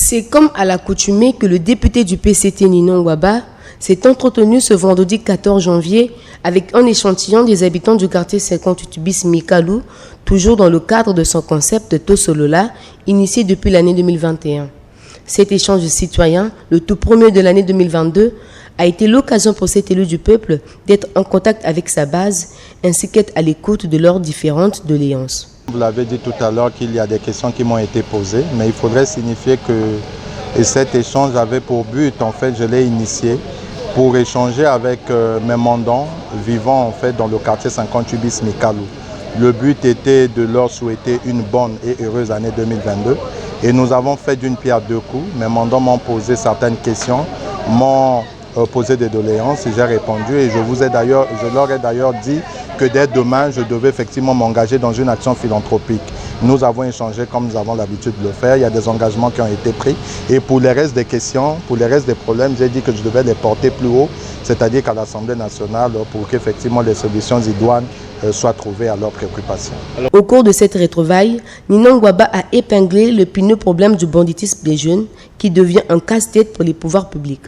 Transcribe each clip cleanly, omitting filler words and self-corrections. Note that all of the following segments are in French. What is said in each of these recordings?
C'est comme à l'accoutumée que le député du PCT Ninon Waba s'est entretenu ce vendredi 14 janvier avec un échantillon des habitants du quartier 58 bis Mikalou, toujours dans le cadre de son concept Tosolola, initié depuis l'année 2021. Cet échange de citoyens, le tout premier de l'année 2022, a été l'occasion pour cet élu du peuple d'être en contact avec sa base ainsi qu'être à l'écoute de leurs différentes doléances. Vous l'avez dit tout à l'heure qu'il y a des questions qui m'ont été posées, mais il faudrait signifier que cet échange avait pour but, en fait, je l'ai initié pour échanger avec mes mandants vivant en fait dans le quartier 58 bis Mikalou. Le but était de leur souhaiter une bonne et heureuse année 2022 et nous avons fait d'une pierre deux coups. Mes mandants m'ont posé certaines questions, m'ont posé des doléances et j'ai répondu et je leur ai d'ailleurs dit que dès demain, je devais effectivement m'engager dans une action philanthropique. Nous avons échangé comme nous avons l'habitude de le faire. Il y a des engagements qui ont été pris. Et pour les restes des questions, pour les restes des problèmes, j'ai dit que je devais les porter plus haut, c'est-à-dire qu'à l'Assemblée nationale, pour qu'effectivement les solutions idoines soient trouvées à leurs préoccupations. Au cours de cette retrouvaille, Ninon Waba a épinglé le pineux problème du banditisme des jeunes qui devient un casse-tête pour les pouvoirs publics.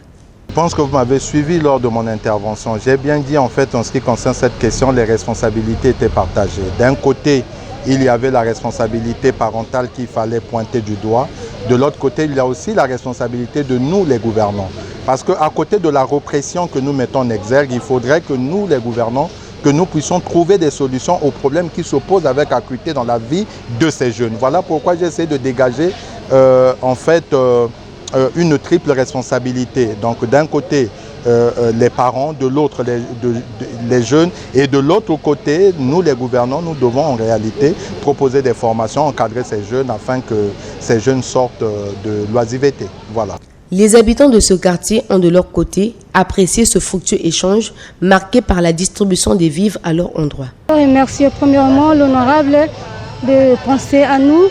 Je pense que vous m'avez suivi lors de mon intervention. J'ai bien dit en fait en ce qui concerne cette question, les responsabilités étaient partagées. D'un côté, il y avait la responsabilité parentale qu'il fallait pointer du doigt. De l'autre côté, il y a aussi la responsabilité de nous les gouvernants. Parce qu'à côté de la répression que nous mettons en exergue, il faudrait que nous les gouvernants, que nous puissions trouver des solutions aux problèmes qui se posent avec acuité dans la vie de ces jeunes. Voilà pourquoi j'ai essayé de dégager une triple responsabilité. Donc d'un côté, les parents, de l'autre les jeunes et de l'autre côté, nous les gouvernants, nous devons en réalité proposer des formations, encadrer ces jeunes afin que ces jeunes sortent de l'oisiveté. Voilà. Les habitants de ce quartier ont de leur côté apprécié ce fructueux échange marqué par la distribution des vivres à leur endroit. Je remercie premièrement l'honorable de penser à nous,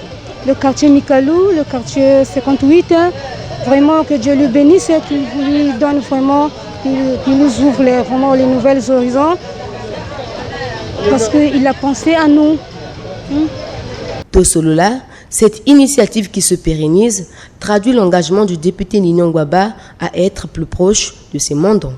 le quartier Mikalou, le quartier 58. Vraiment que Dieu lui bénisse et qu'il lui donne vraiment, qu'il nous ouvre les nouvelles horizons parce qu'il a pensé à nous. Tosolola, cette initiative qui se pérennise, traduit l'engagement du député Ninon Waba à être plus proche de ses mandants.